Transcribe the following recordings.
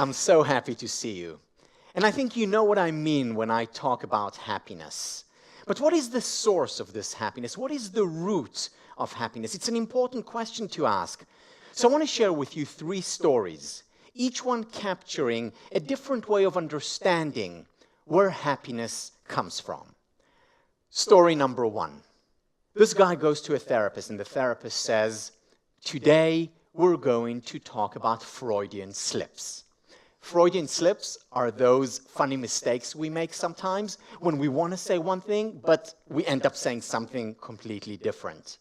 I'm so happy to see you. And I think you know what I mean when I talk about happiness. But what is the source of this happiness? What is the root of happiness? It's an important question to ask. So I want to share with you 3 stories, each one capturing a different way of understanding where happiness comes from. Story number 1. This guy goes to a therapist, and the therapist says, "Today we're going to talk about Freudian slips." Freudian slips are those funny mistakes we make sometimes when we want to say one thing, but we end up saying something completely different.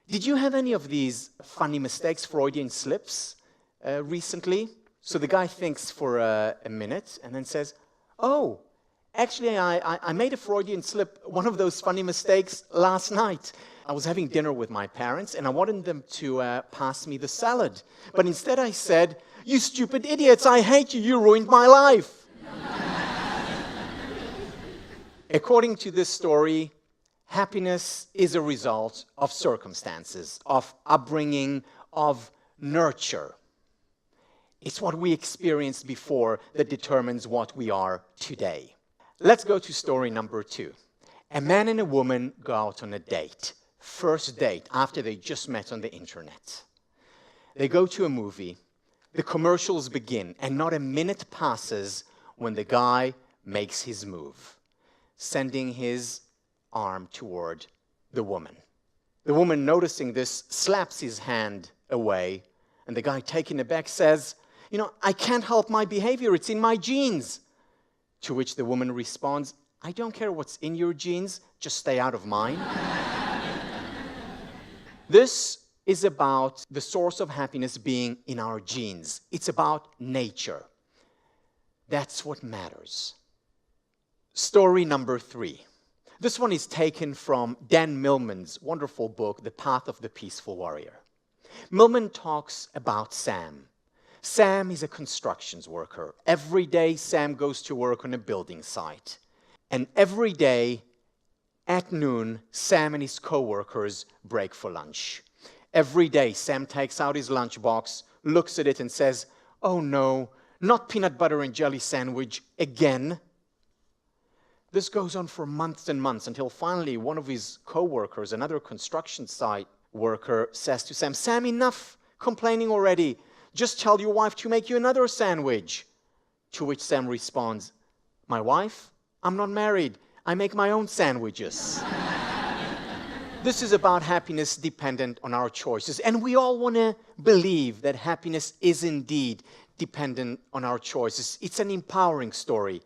Did you have any of these funny mistakes, Freudian slips, recently? So the guy thinks for a minute and then says, "Oh, actually, I made a Freudian slip, one of those funny mistakes, last night. I was having dinner with my parents, and I wanted them to pass me the salad. But instead I said, 'You stupid idiots, I hate you, you ruined my life.'" According to this story, happiness is a result of circumstances, of upbringing, of nurture. It's what we experienced before that determines what we are today. Let's go to story number 2. A man and a woman go out on a date. First date, after they just met on the internet. They go to a movie. The commercials begin, and not a minute passes when the guy makes his move, sending his arm toward the woman. The woman, noticing this, slaps his hand away, and the guy, taken aback, says, "I can't help my behavior, it's in my genes." To which the woman responds, "I don't care what's in your genes, just stay out of mine." This is about the source of happiness being in our genes. It's about nature. That's what matters. Story number 3. This one is taken from Dan Millman's wonderful book, The Path of the Peaceful Warrior. Millman talks about Sam. Sam is a constructions worker. Every day Sam goes to work on a building site. And every day at noon, Sam and his co-workers break for lunch. Every day Sam takes out his lunchbox, looks at it and says, "Oh no, not peanut butter and jelly sandwich again." This goes on for months and months until finally one of his co-workers, another construction site worker, says to Sam, "Sam, enough complaining already. Just tell your wife to make you another sandwich." To which Sam responds, "My wife? I'm not married. I make my own sandwiches." This is about happiness dependent on our choices. And we all want to believe that happiness is indeed dependent on our choices. It's an empowering story.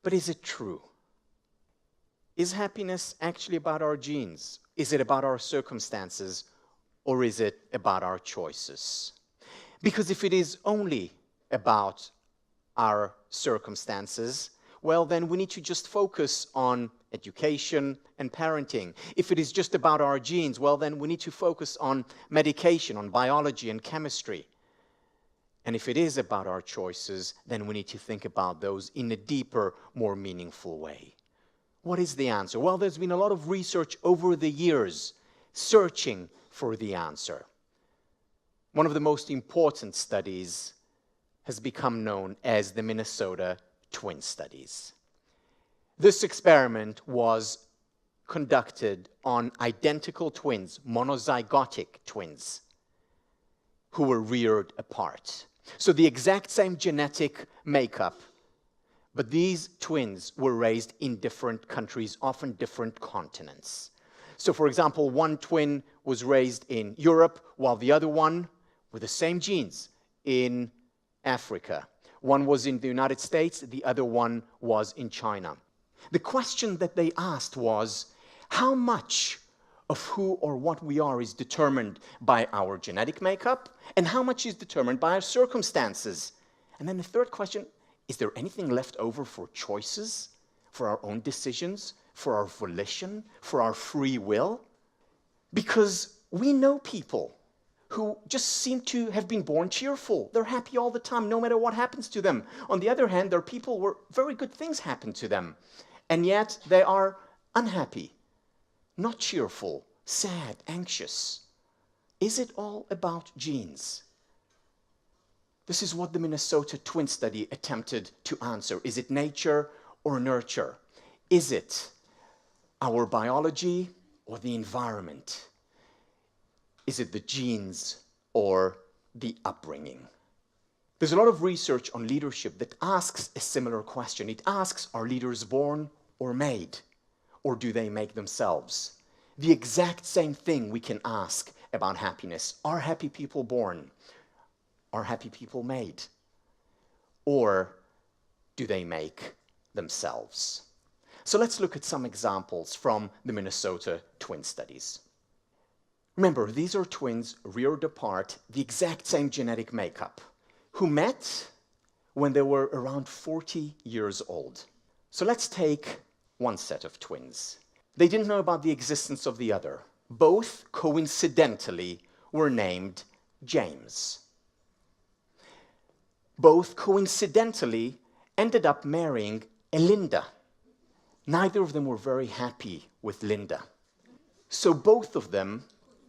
But is it true? Is happiness actually about our genes? Is it about our circumstances? Or is it about our choices? Because if it is only about our circumstances, well, then we need to just focus on education and parenting. If it is just about our genes, well, then we need to focus on medication, on biology and chemistry. And if it is about our choices, then we need to think about those in a deeper, more meaningful way. What is the answer? Well, there's been a lot of research over the years searching for the answer. One of the most important studies has become known as the Minnesota Twin Studies. This experiment was conducted on identical twins, monozygotic twins, who were reared apart. So the exact same genetic makeup, but these twins were raised in different countries, often different continents. So for example, one twin was raised in Europe, while the other one, with the same genes, in Africa. One was in the United States, the other one was in China. The question that they asked was, how much of who or what we are is determined by our genetic makeup, and how much is determined by our circumstances? And then the third question, is there anything left over for choices, for our own decisions, for our volition, for our free will? Because we know people who just seem to have been born cheerful. They're happy all the time, no matter what happens to them. On the other hand, there are people where very good things happen to them, and yet they are unhappy, not cheerful, sad, anxious. Is it all about genes? This is what the Minnesota twin study attempted to answer. Is it nature or nurture? Is it our biology or the environment? Is it the genes or the upbringing? There's a lot of research on leadership that asks a similar question. It asks, are leaders born or made? Or do they make themselves? The exact same thing we can ask about happiness. Are happy people born? Are happy people made? Or do they make themselves? So let's look at some examples from the Minnesota twin studies. Remember, these are twins reared apart, the exact same genetic makeup, who met when they were around 40 years old. So let's take one set of twins. They didn't know about the existence of the other. Both coincidentally were named James. Both coincidentally ended up marrying a Linda. Neither of them were very happy with Linda. So both of them,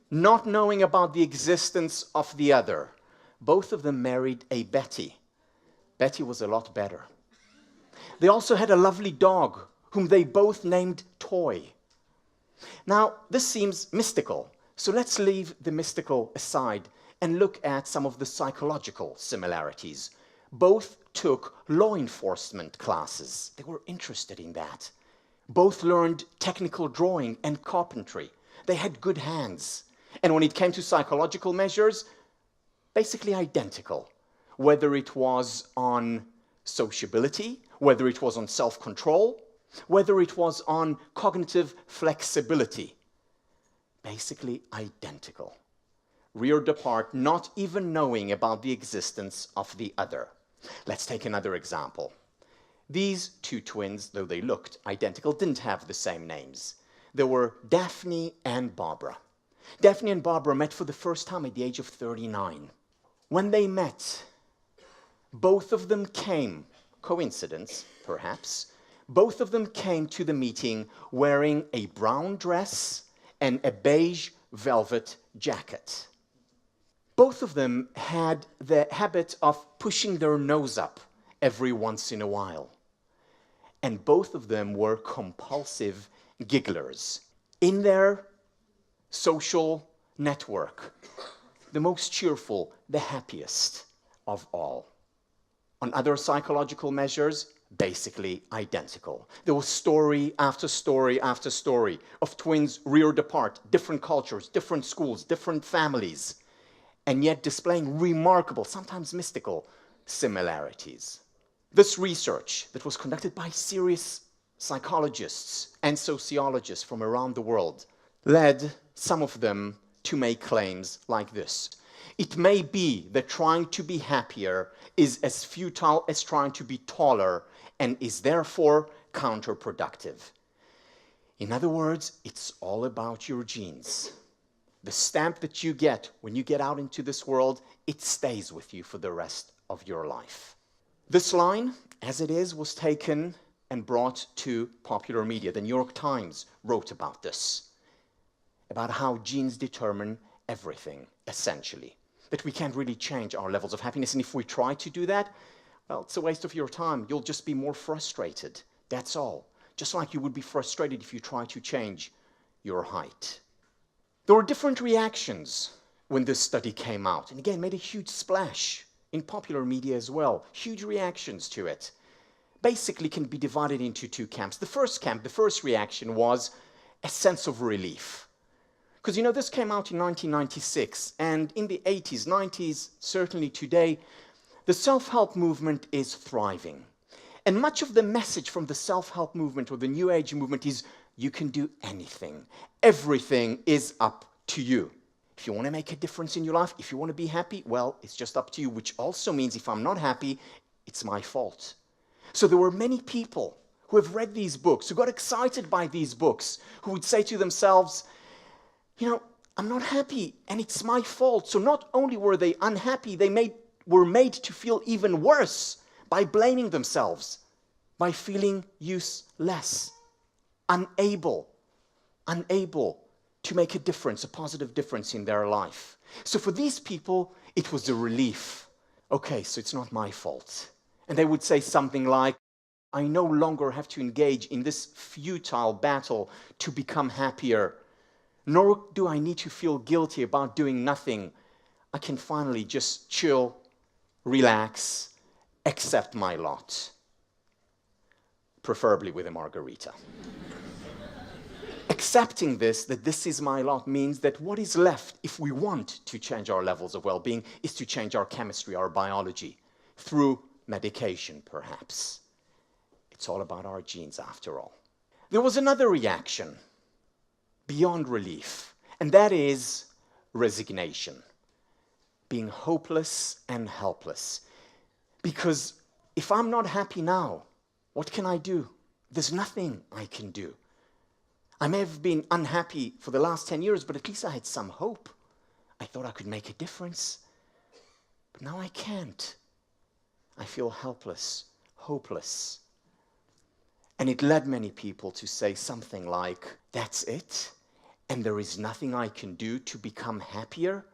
not knowing about the existence of the other, both of them married a Betty. Betty was a lot better. They also had a lovely dog whom they both named Toy. Now, this seems mystical, so let's leave the mystical aside and look at some of the psychological similarities. Both took law enforcement classes. They were interested in that. Both learned technical drawing and carpentry. They had good hands. And when it came to psychological measures, basically identical. Whether it was on sociability, whether it was on self-control, whether it was on cognitive flexibility. Basically identical. Reared apart, not even knowing about the existence of the other. Let's take another example. These two twins, though they looked identical, didn't have the same names. They were Daphne and Barbara. Daphne and Barbara met for the first time at the age of 39. When they met, both of them came, coincidence perhaps, both of them came to the meeting wearing a brown dress and a beige velvet jacket. Both of them had the habit of pushing their nose up every once in a while. And both of them were compulsive gigglers. In their social network, the most cheerful, the happiest of all. On other psychological measures, basically identical. There was story after story after story of twins reared apart, different cultures, different schools, different families, and yet displaying remarkable, sometimes mystical, similarities. This research that was conducted by serious psychologists and sociologists from around the world led some of them to make claims like this. It may be that trying to be happier is as futile as trying to be taller and is therefore counterproductive. In other words, it's all about your genes. The stamp that you get when you get out into this world, it stays with you for the rest of your life. This line, as it is, was taken and brought to popular media. The New York Times wrote about this, about how genes determine everything, essentially. That we can't really change our levels of happiness, and if we try to do that, well, it's a waste of your time. You'll just be more frustrated. That's all. Just like you would be frustrated if you try to change your height. There were different reactions when this study came out, and again, made a huge splash in popular media as well. Huge reactions to it. Basically can be divided into two camps. The first camp, the first reaction was a sense of relief. Because, you know, this came out in 1996, and in the 80s, 90s, certainly today, the self-help movement is thriving. And much of the message from the self-help movement or the New Age movement is, you can do anything. Everything is up to you. If you want to make a difference in your life, if you want to be happy, well, it's just up to you, which also means if I'm not happy, it's my fault. So there were many people who have read these books, who got excited by these books, who would say to themselves, you know, I'm not happy, and it's my fault. So not only were they unhappy, they were made to feel even worse by blaming themselves, by feeling useless, unable to make a difference, a positive difference in their life. So for these people, it was a relief Okay, so it's not my fault. And they would say something like, I no longer have to engage in this futile battle to become happier, nor do I need to feel guilty about doing nothing. I can finally just chill, relax, accept my lot, preferably with a margarita. Accepting this, that this is my lot, means that what is left, if we want to change our levels of well-being, is to change our chemistry, our biology, through medication, perhaps. It's all about our genes, after all. There was another reaction beyond relief, and that is resignation, being hopeless and helpless. Because if I'm not happy now, what can I do? There's nothing I can do. I may have been unhappy for the last 10 years, but at least I had some hope. I thought I could make a difference. But now I can't. I feel helpless, hopeless. And it led many people to say something like, that's it? And there is nothing I can do to become happier?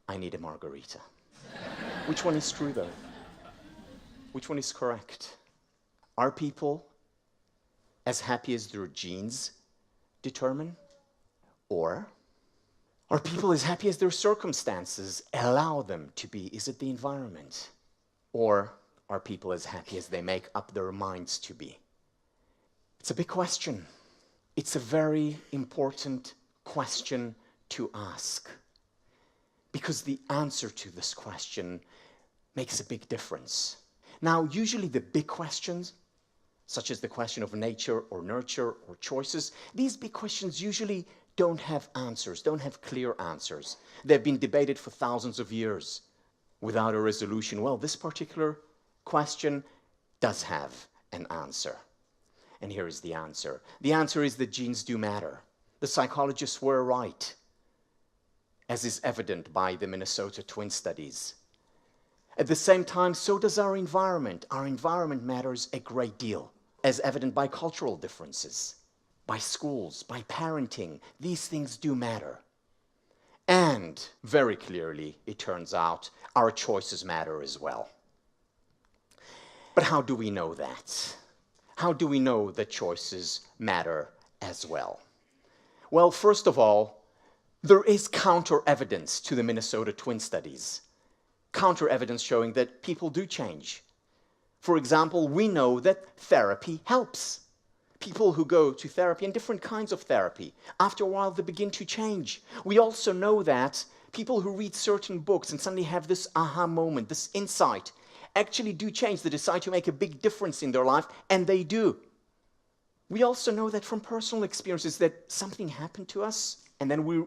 I need a margarita. Which one is true, though? Which one is correct? Are people as happy as their genes determine? Or are people as happy as their circumstances allow them to be? Is it the environment? Or are people as happy as they make up their minds to be? It's a big question. It's a very important question to ask. Because the answer to this question makes a big difference. Now, usually the big questions, such as the question of nature or nurture or choices, these big questions usually don't have answers, don't have clear answers. They've been debated for thousands of years without a resolution. Well, this particular question does have an answer. And here is the answer. The answer is that genes do matter. The psychologists were right, as is evident by the Minnesota twin studies. At the same time, so does our environment. Our environment matters a great deal, as evident by cultural differences, by schools, by parenting. These things do matter. And very clearly, it turns out, our choices matter as well. But how do we know that? How do we know that choices matter as well? Well, first of all, there is counter-evidence to the Minnesota twin studies. Counter-evidence showing that people do change. For example, we know that therapy helps. People who go to therapy and different kinds of therapy, after a while they begin to change. We also know that people who read certain books and suddenly have this aha moment, this insight, actually do change. They decide to make a big difference in their life, and they do. We also know that from personal experiences that something happened to us, and then we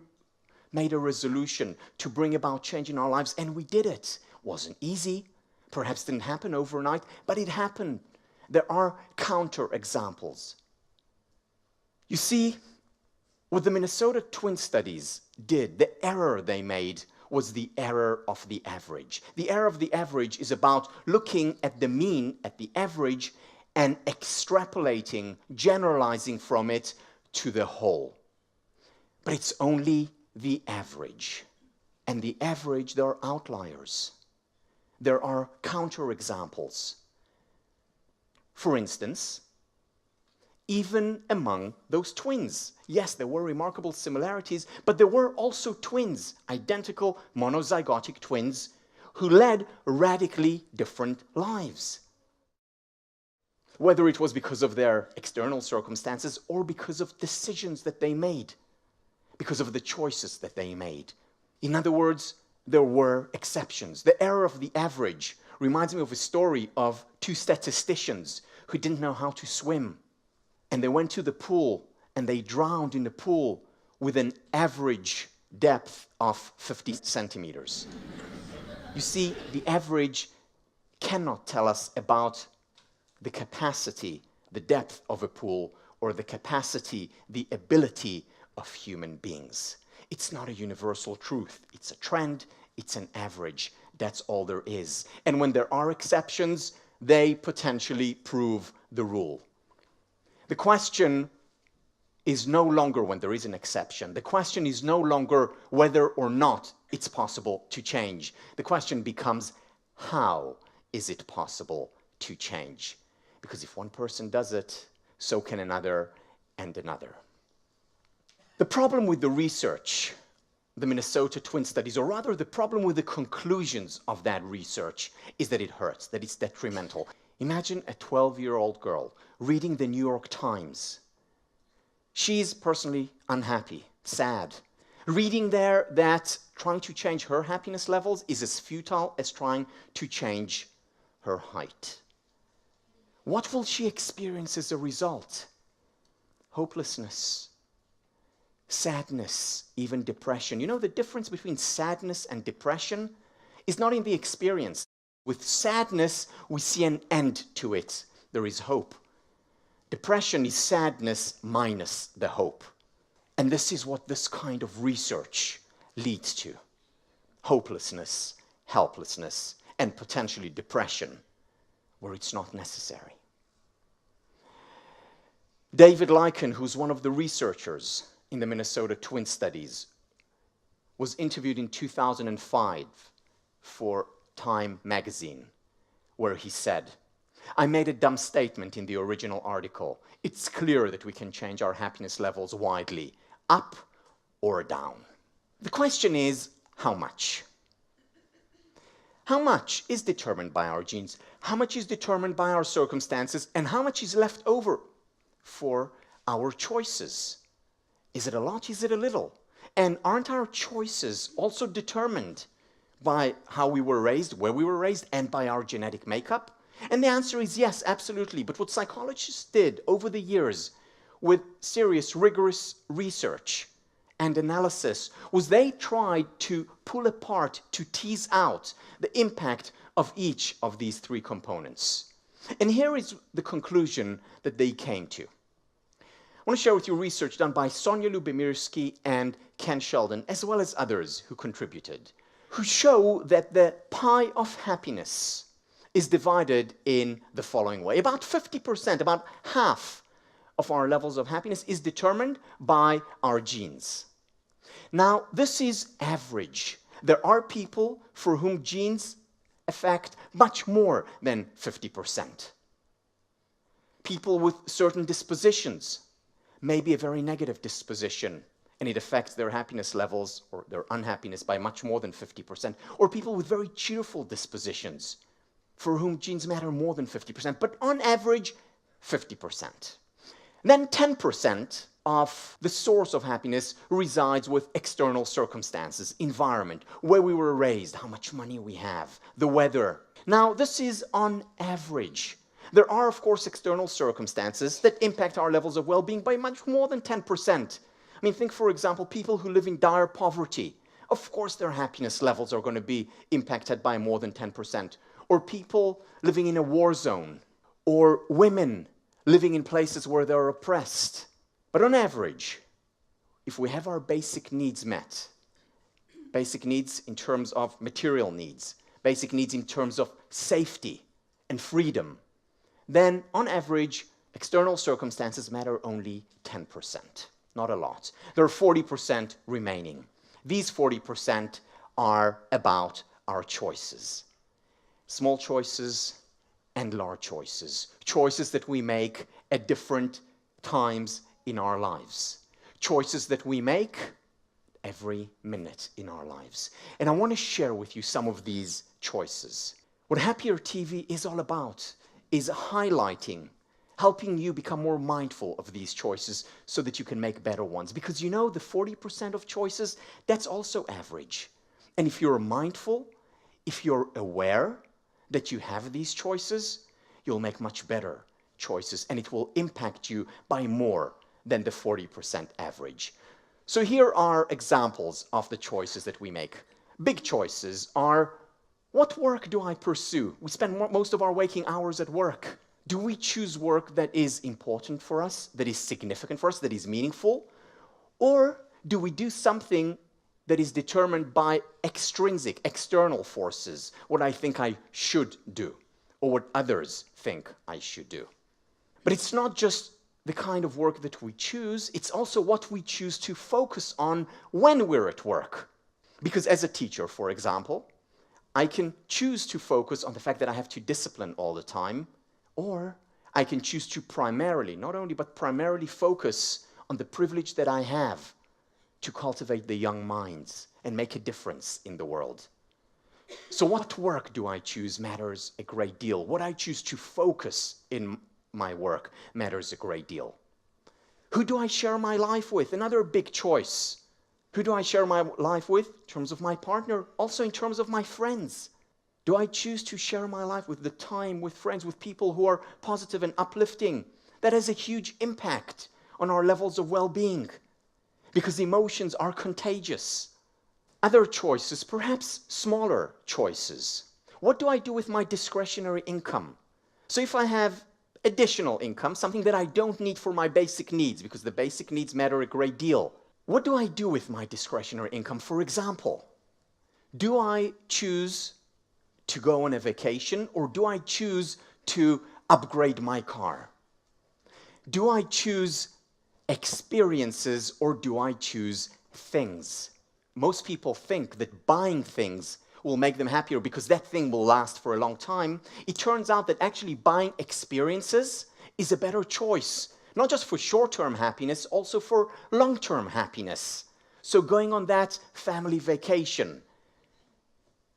made a resolution to bring about change in our lives, and we did it. Wasn't easy, perhaps didn't happen overnight, but it happened. There are counter-examples. You see, what the Minnesota twin studies did, the error they made, was the error of the average. The error of the average is about looking at the mean, at the average, and extrapolating, generalizing from it to the whole. But it's only the average. And the average, there are outliers. There are counterexamples. For instance, even among those twins, yes, there were remarkable similarities, but there were also twins, identical monozygotic twins, who led radically different lives. Whether it was because of their external circumstances or because of decisions that they made, because of the choices that they made. In other words, there were exceptions. The error of the average reminds me of a story of two statisticians who didn't know how to swim. And they went to the pool and they drowned in the pool with an average depth of 50 centimeters. You see, the average cannot tell us about the capacity, the depth of a pool, or the capacity, the ability of human beings. It's not a universal truth. It's a trend. It's an average. That's all there is. And when there are exceptions, they potentially prove the rule. The question is no longer when there is an exception. The question is no longer whether or not it's possible to change. The question becomes, how is it possible to change? Because if one person does it, so can another and another. The problem with the research, the Minnesota Twin Studies, or rather the problem with the conclusions of that research, is that it hurts, that it's detrimental. Imagine a 12-year-old girl reading the New York Times. She's personally unhappy, sad. Reading there that trying to change her happiness levels is as futile as trying to change her height. What will she experience as a result? Hopelessness, sadness, even depression. You know, the difference between sadness and depression is not in the experience. With sadness, we see an end to it. There is hope. Depression is sadness minus the hope. And this is what this kind of research leads to. Hopelessness, helplessness, and potentially depression, where it's not necessary. David Lycan, who's one of the researchers in the Minnesota Twin Studies, was interviewed in 2005 for Time magazine, where he said, "I made a dumb statement in the original article. It's clear that we can change our happiness levels widely, up or down. The question is, how much? How much is determined by our genes? How much is determined by our circumstances? And how much is left over for our choices? Is it a lot? Is it a little? And aren't our choices also determined by how we were raised, where we were raised, and by our genetic makeup?" And the answer is yes, absolutely. But what psychologists did over the years with serious, rigorous research and analysis was they tried to pull apart, to tease out the impact of each of these three components. And here is the conclusion that they came to. I want to share with you research done by Sonia Lubimirsky and Ken Sheldon, as well as others who contributed, who show that the pie of happiness is divided in the following way. About 50%, about half of our levels of happiness is determined by our genes. Now, this is average. There are people for whom genes affect much more than 50%. People with certain dispositions, maybe a very negative disposition, and it affects their happiness levels or their unhappiness by much more than 50%. Or people with very cheerful dispositions, for whom genes matter more than 50%, but on average, 50%. Then 10% of the source of happiness resides with external circumstances, environment, where we were raised, how much money we have, the weather. Now, this is on average. There are, of course, external circumstances that impact our levels of well-being by much more than 10%. I mean, think, for example, people who live in dire poverty. Of course, their happiness levels are going to be impacted by more than 10%. Or people living in a war zone, or women living in places where they're oppressed. But on average, if we have our basic needs met, basic needs in terms of material needs, basic needs in terms of safety and freedom, then on average, external circumstances matter only 10%, not a lot. There are 40% remaining. These 40% are about our choices. Small choices and large choices. Choices that we make at different times in our lives. Choices that we make every minute in our lives. And I want to share with you some of these choices. What Happier TV is all about is highlighting, helping you become more mindful of these choices so that you can make better ones. Because you know, the 40% of choices, that's also average. And if you're mindful, if you're aware that you have these choices, you'll make much better choices, and it will impact you by more than the 40% average. So here are examples of the choices that we make. Big choices are, what work do I pursue? We spend most of our waking hours at work. Do we choose work that is important for us, that is significant for us, that is meaningful? Or do we do something that is determined by extrinsic, external forces, what I think I should do, or what others think I should do? But it's not just the kind of work that we choose, it's also what we choose to focus on when we're at work. Because as a teacher, for example, I can choose to focus on the fact that I have to discipline all the time, or I can choose to primarily, not only, but primarily focus on the privilege that I have to cultivate the young minds and make a difference in the world. So what work do I choose matters a great deal. What I choose to focus in my work matters a great deal. Who do I share my life with? Another big choice. Who do I share my life with? In terms of my partner, also in terms of my friends. Do I choose to share my life with the time, with friends, with people who are positive and uplifting? That has a huge impact on our levels of well-being, because emotions are contagious. Other choices, perhaps smaller choices. What do I do with my discretionary income? So if I have additional income, something that I don't need for my basic needs, because the basic needs matter a great deal, what do I do with my discretionary income? For example, do I choose to go on a vacation, or do I choose to upgrade my car? Do I choose experiences, or do I choose things? Most people think that buying things will make them happier because that thing will last for a long time. It turns out that actually buying experiences is a better choice, not just for short-term happiness, also for long-term happiness. So going on that family vacation,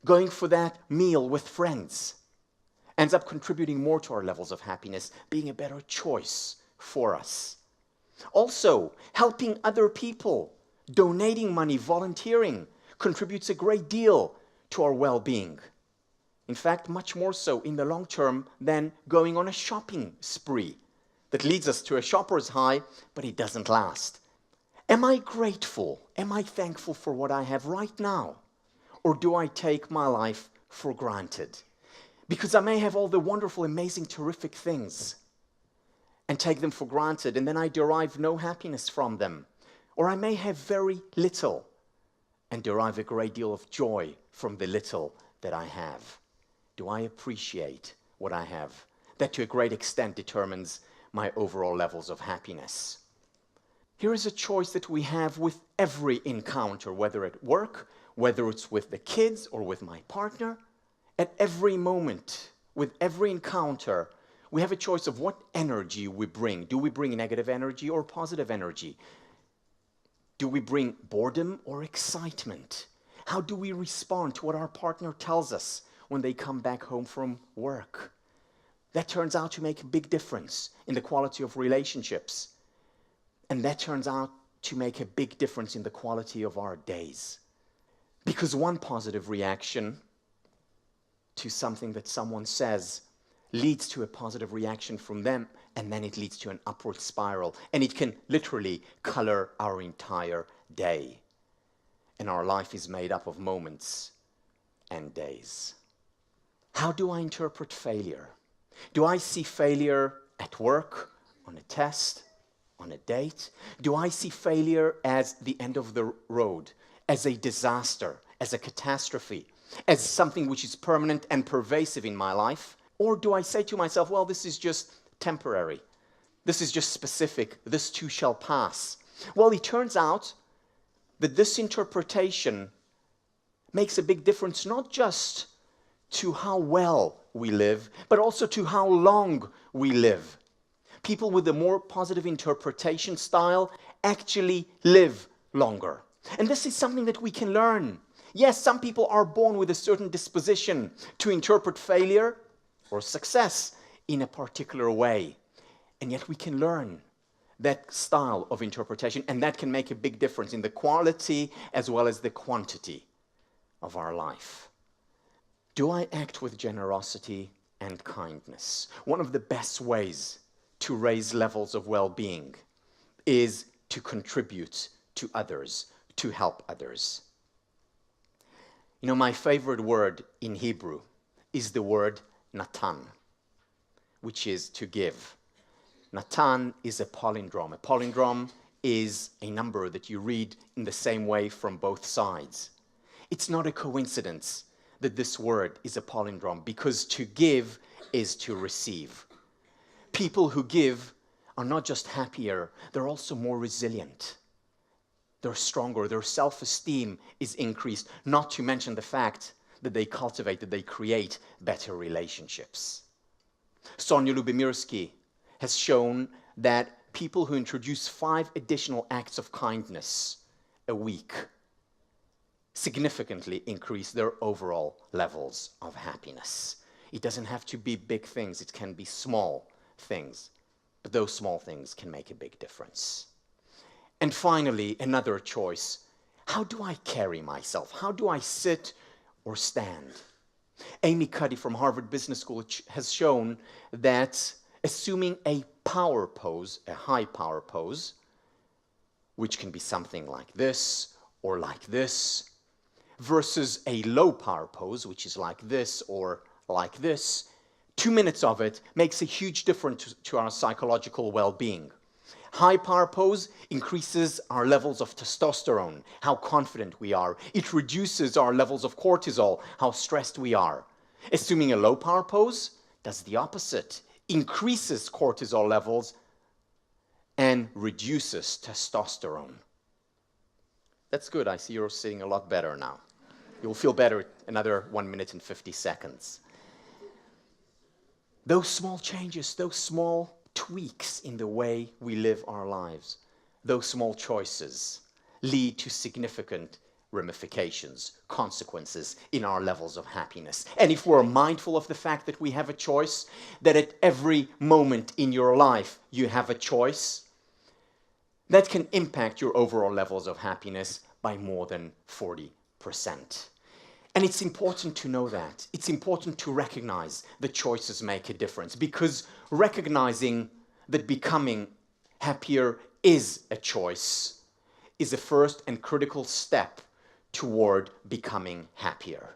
going for that meal with friends, ends up contributing more to our levels of happiness, being a better choice for us. Also, helping other people, donating money, volunteering, contributes a great deal to our well-being. In fact, much more so in the long term than going on a shopping spree that leads us to a shopper's high, but it doesn't last. Am I grateful? Am I thankful for what I have right now? Or do I take my life for granted? Because I may have all the wonderful, amazing, terrific things and take them for granted, and then I derive no happiness from them. Or I may have very little and derive a great deal of joy from the little that I have. Do I appreciate what I have? That to a great extent determines my overall levels of happiness. Here is a choice that we have with every encounter, whether at work, whether it's with the kids or with my partner. At every moment, with every encounter, we have a choice of what energy we bring. Do we bring negative energy or positive energy? Do we bring boredom or excitement? How do we respond to what our partner tells us when they come back home from work? That turns out to make a big difference in the quality of relationships. And that turns out to make a big difference in the quality of our days. Because one positive reaction to something that someone says leads to a positive reaction from them, and then it leads to an upward spiral. And it can literally color our entire day. And our life is made up of moments and days. How do I interpret failure? Do I see failure at work, on a test, on a date? Do I see failure as the end of the road, as a disaster, as a catastrophe, as something which is permanent and pervasive in my life? Or do I say to myself, well, this is just temporary. This is just specific. This too shall pass. Well, it turns out that this interpretation makes a big difference, not just to how well we live, but also to how long we live. People with a more positive interpretation style actually live longer. And this is something that we can learn. Yes, some people are born with a certain disposition to interpret failure or success in a particular way. And yet we can learn that style of interpretation, and that can make a big difference in the quality as well as the quantity of our life. Do I act with generosity and kindness? One of the best ways to raise levels of well-being is to contribute to others, to help others. You know, my favorite word in Hebrew is the word natan, which is to give. Natan is a palindrome. A palindrome is a number that you read in the same way from both sides. It's not a coincidence that this word is a palindrome, because to give is to receive. People who give are not just happier, they're also more resilient. They're stronger, their self-esteem is increased, not to mention the fact that they create better relationships. Sonia Lubomirsky has shown that people who introduce 5 additional acts of kindness a week significantly increase their overall levels of happiness. It doesn't have to be big things, it can be small things, but those small things can make a big difference. And finally, another choice. How do I carry myself? How do I sit or stand? Amy Cuddy from Harvard Business School has shown that assuming a power pose, a high power pose, which can be something like this or like this, versus a low power pose, which is like this or like this, 2 minutes of it makes a huge difference to our psychological well-being. High power pose increases our levels of testosterone, how confident we are. It reduces our levels of cortisol, how stressed we are. Assuming a low power pose does the opposite, increases cortisol levels and reduces testosterone. That's good. I see you're sitting a lot better now. You'll feel better another 1 minute and 50 seconds. Those small changes, those small tweaks in the way we live our lives, those small choices lead to significant ramifications, consequences in our levels of happiness. And if we're mindful of the fact that we have a choice, that at every moment in your life you have a choice, that can impact your overall levels of happiness by more than 40%. And it's important to know that. It's important to recognize that choices make a difference, because recognizing that becoming happier is a choice is a first and critical step toward becoming happier.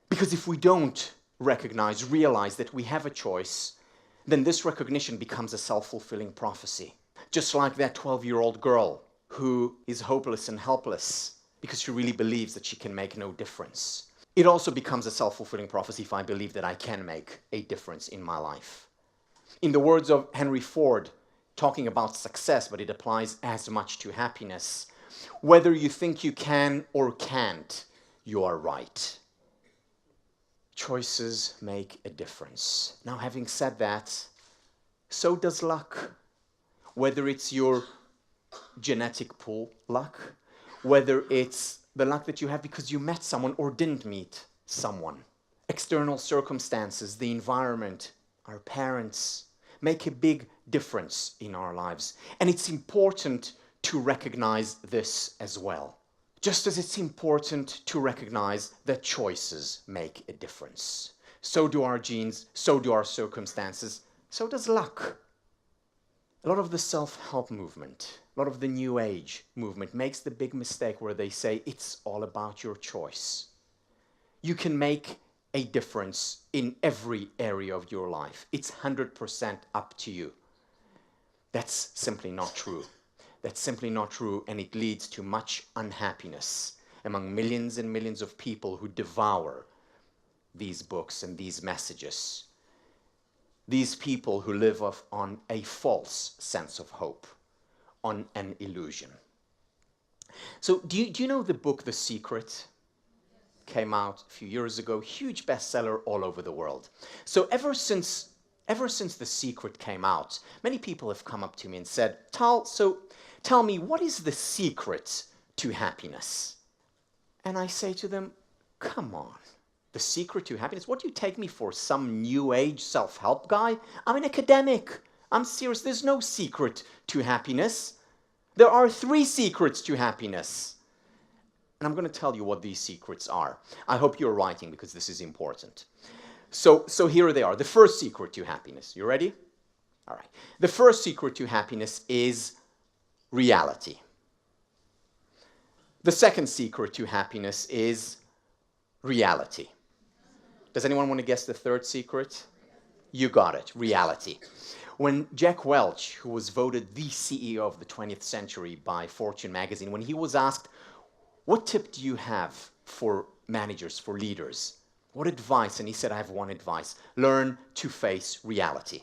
Because if we don't realize that we have a choice, then this recognition becomes a self-fulfilling prophecy. Just like that 12-year-old girl who is hopeless and helpless because she really believes that she can make no difference. It also becomes a self-fulfilling prophecy if I believe that I can make a difference in my life. In the words of Henry Ford, talking about success, but it applies as much to happiness, whether you think you can or can't, you are right. Choices make a difference. Now, having said that, so does luck. Whether it's your genetic pool luck, whether it's the luck that you have because you met someone or didn't meet someone. External circumstances, the environment, our parents, make a big difference in our lives. And it's important to recognize this as well. Just as it's important to recognize that choices make a difference. So do our genes, so do our circumstances, so does luck. A lot of the self-help movement, a lot of the New Age movement makes the big mistake where they say it's all about your choice. You can make a difference in every area of your life. It's 100% up to you. That's simply not true. That's simply not true, and it leads to much unhappiness among millions and millions of people who devour these books and these messages. These people who live on a false sense of hope, on an illusion. So do you know the book The Secret? Came out a few years ago, huge bestseller all over the world. So ever since The Secret came out, many people have come up to me and said, Tal, so tell me, what is the secret to happiness? And I say to them, come on. The secret to happiness? What do you take me for, some new age self-help guy? I'm an academic. I'm serious. There's no secret to happiness. There are 3 secrets to happiness. And I'm going to tell you what these secrets are. I hope you're writing because this is important. So here they are. The first secret to happiness. You ready? All right. The first secret to happiness is reality. The second secret to happiness is reality. Does anyone want to guess the third secret? You got it, reality. When Jack Welch, who was voted the CEO of the 20th century by Fortune magazine, when he was asked, what tip do you have for managers, for leaders? What advice? And he said, I have one advice. Learn to face reality.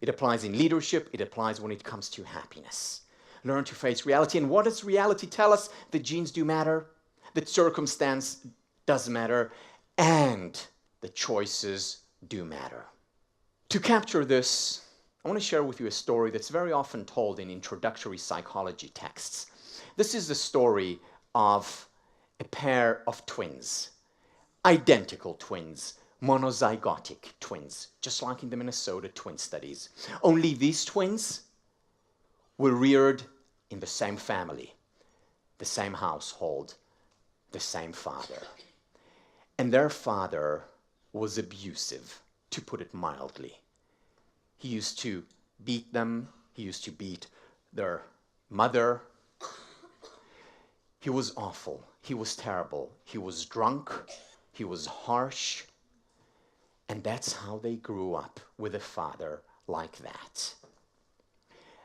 It applies in leadership. It applies when it comes to happiness. Learn to face reality. And what does reality tell us? That genes do matter, that circumstance does matter, and the choices do matter. To capture this, I want to share with you a story that's very often told in introductory psychology texts. This is the story of a pair of twins, identical twins, monozygotic twins, just like in the Minnesota twin studies. Only these twins were reared in the same family, the same household, the same father. And their father was abusive, to put it mildly. He used to beat them. He used to beat their mother. He was awful. He was terrible. He was drunk. He was harsh. And that's how they grew up, with a father like that.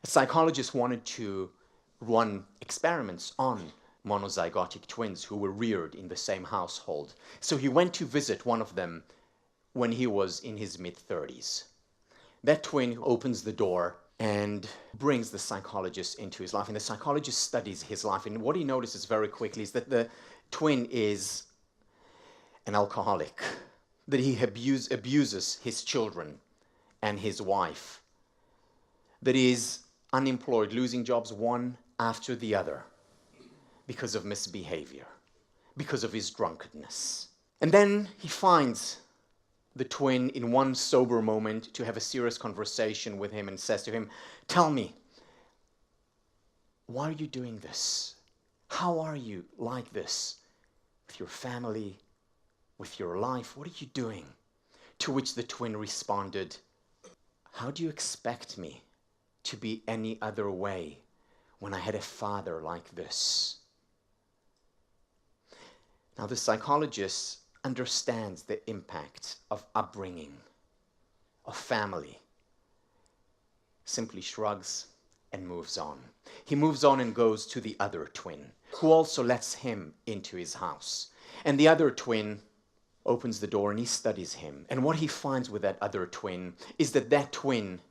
A psychologist wanted to run experiments on monozygotic twins who were reared in the same household. So he went to visit one of them when he was in his mid-30s. That twin opens the door and brings the psychologist into his life. And the psychologist studies his life. And what he notices very quickly is that the twin is an alcoholic, that he abuses his children and his wife, that he is unemployed, losing jobs one after the other because of misbehavior, because of his drunkenness. And then he finds the twin in one sober moment to have a serious conversation with him and says to him, "Tell me, why are you doing this? How are you like this with your family, with your life? What are you doing?" To which the twin responded, "How do you expect me to be any other way when I had a father like this?" Now, the psychologist understands the impact of upbringing, of family, simply shrugs and moves on. He moves on and goes to the other twin, who also lets him into his house. And the other twin opens the door and he studies him. And what he finds with that other twin is that that twin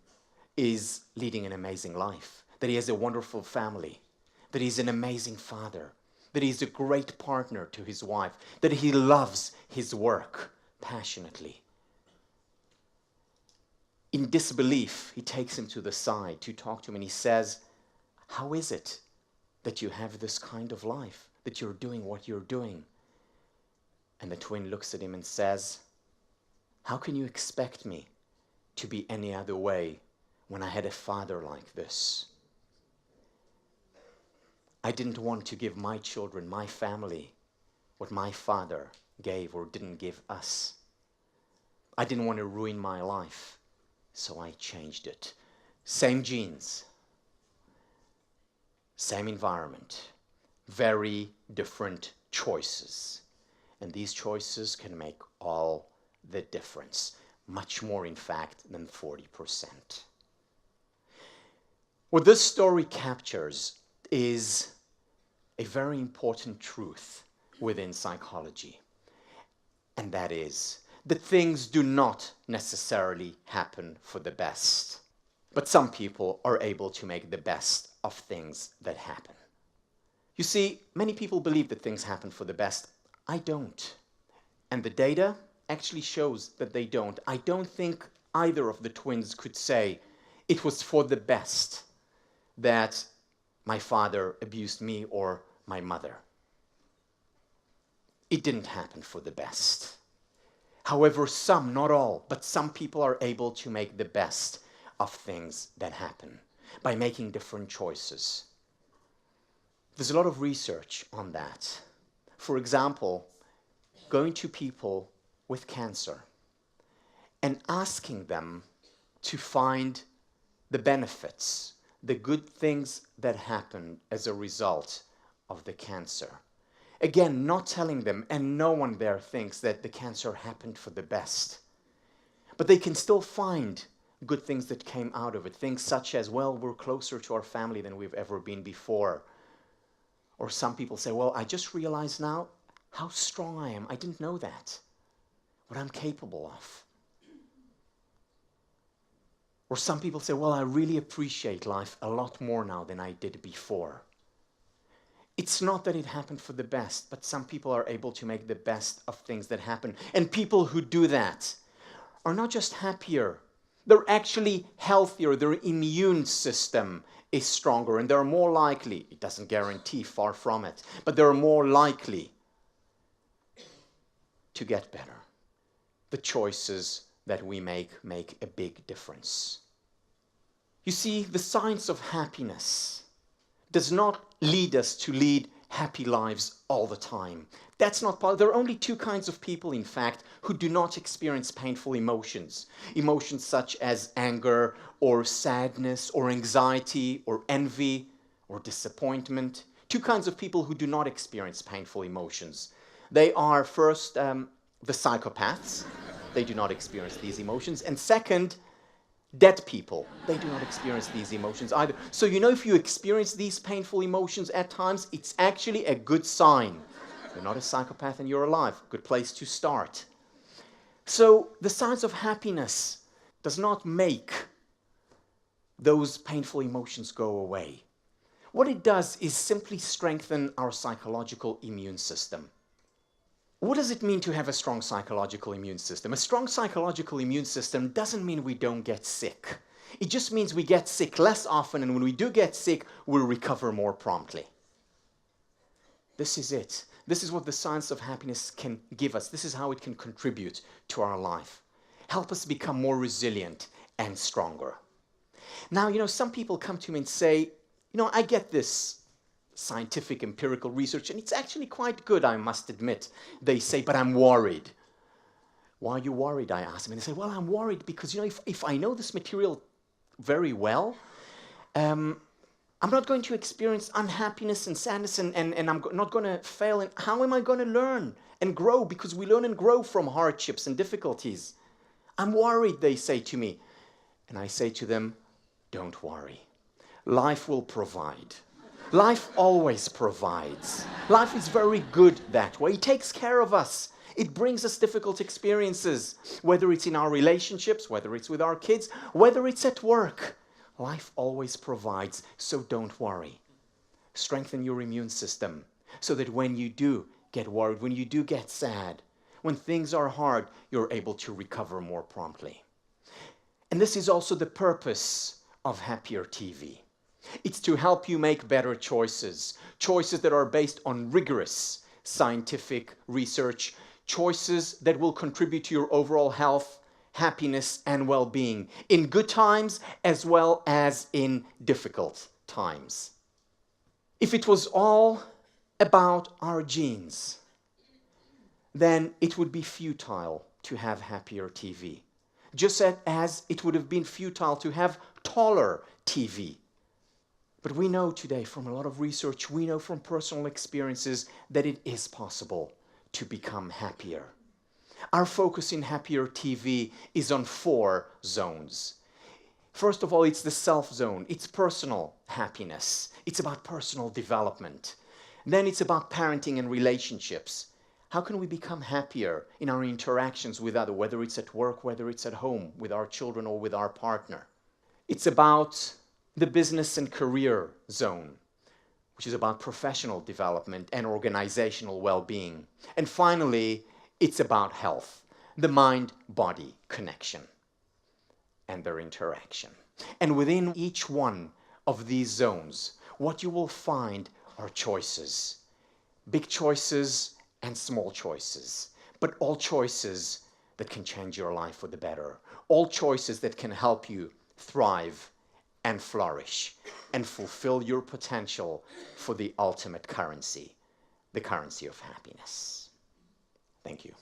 is leading an amazing life, that he has a wonderful family, that he's an amazing father, that he's a great partner to his wife, that he loves his work passionately. In disbelief, he takes him to the side to talk to him and he says, "How is it that you have this kind of life, that you're doing what you're doing?" And the twin looks at him and says, "How can you expect me to be any other way when I had a father like this? I didn't want to give my children, my family, what my father gave or didn't give us. I didn't want to ruin my life, so I changed it." Same genes, same environment, very different choices. And these choices can make all the difference, much more, in fact, than 40%. What this story captures is a very important truth within psychology, and that is that things do not necessarily happen for the best, but some people are able to make the best of things that happen. You see, many people believe that things happen for the best. I don't. And the data actually shows that they don't. I don't think either of the twins could say it was for the best that my father abused me or my mother. It didn't happen for the best. However, some, not all, but some people are able to make the best of things that happen by making different choices. There's a lot of research on that. For example, going to people with cancer and asking them to find the benefits, the good things that happen as a result of the cancer. Again, not telling them, and no one there thinks that the cancer happened for the best. But they can still find good things that came out of it. Things such as, well, we're closer to our family than we've ever been before. Or some people say, well, I just realize now how strong I am. I didn't know that. What I'm capable of. Or some people say, well, I really appreciate life a lot more now than I did before. It's not that it happened for the best, but some people are able to make the best of things that happen. And people who do that are not just happier, they're actually healthier. Their immune system is stronger, and they're more likely, it doesn't guarantee, far from it, but they're more likely to get better. The choices that we make a big difference. You see, the science of happiness does not lead us to lead happy lives all the time. That's not part. There are only two kinds of people, in fact, who do not experience painful emotions. Emotions such as anger or sadness or anxiety or envy or disappointment. Two kinds of people who do not experience painful emotions. They are first the psychopaths. They do not experience these emotions. And second, dead people. They do not experience these emotions either. So you know, if you experience these painful emotions at times, it's actually a good sign. You're not a psychopath and you're alive. Good place to start. So the science of happiness does not make those painful emotions go away. What it does is simply strengthen our psychological immune system. What does it mean to have a strong psychological immune system? A strong psychological immune system doesn't mean we don't get sick. It just means we get sick less often, and when we do get sick, we'll recover more promptly. This is it. This is what the science of happiness can give us. This is how it can contribute to our life. Help us become more resilient and stronger. Now, you know, some people come to me and say, you know, I get this scientific empirical research, and it's actually quite good, I must admit. They say, but I'm worried. Why are you worried? I ask them, and they say, well, I'm worried because, you know, if I know this material very well, I'm not going to experience unhappiness and sadness, and I'm not going to fail. And how am I going to learn and grow? Because we learn and grow from hardships and difficulties. I'm worried, they say to me. And I say to them, don't worry. Life will provide. Life always provides. Life is very good that way. It takes care of us. It brings us difficult experiences, whether it's in our relationships, whether it's with our kids, whether it's at work. Life always provides, so don't worry. Strengthen your immune system so that when you do get worried, when you do get sad, when things are hard, you're able to recover more promptly. And this is also the purpose of Happier TV. It's to help you make better choices, choices that are based on rigorous scientific research, choices that will contribute to your overall health, happiness, and well-being in good times as well as in difficult times. If it was all about our genes, then it would be futile to have Happier TV, just as it would have been futile to have taller TV. But we know today from a lot of research, we know from personal experiences that it is possible to become happier. Our focus in Happier TV is on 4 zones. First of all, it's the self zone. It's personal happiness. It's about personal development. Then it's about parenting and relationships. How can we become happier in our interactions with others, whether it's at work, whether it's at home, with our children or with our partner? It's about the business and career zone, which is about professional development and organizational well-being. And finally, it's about health, the mind-body connection and their interaction. And within each one of these zones, what you will find are choices. Big choices and small choices, but all choices that can change your life for the better. All choices that can help you thrive and flourish and fulfill your potential for the ultimate currency, the currency of happiness. Thank you.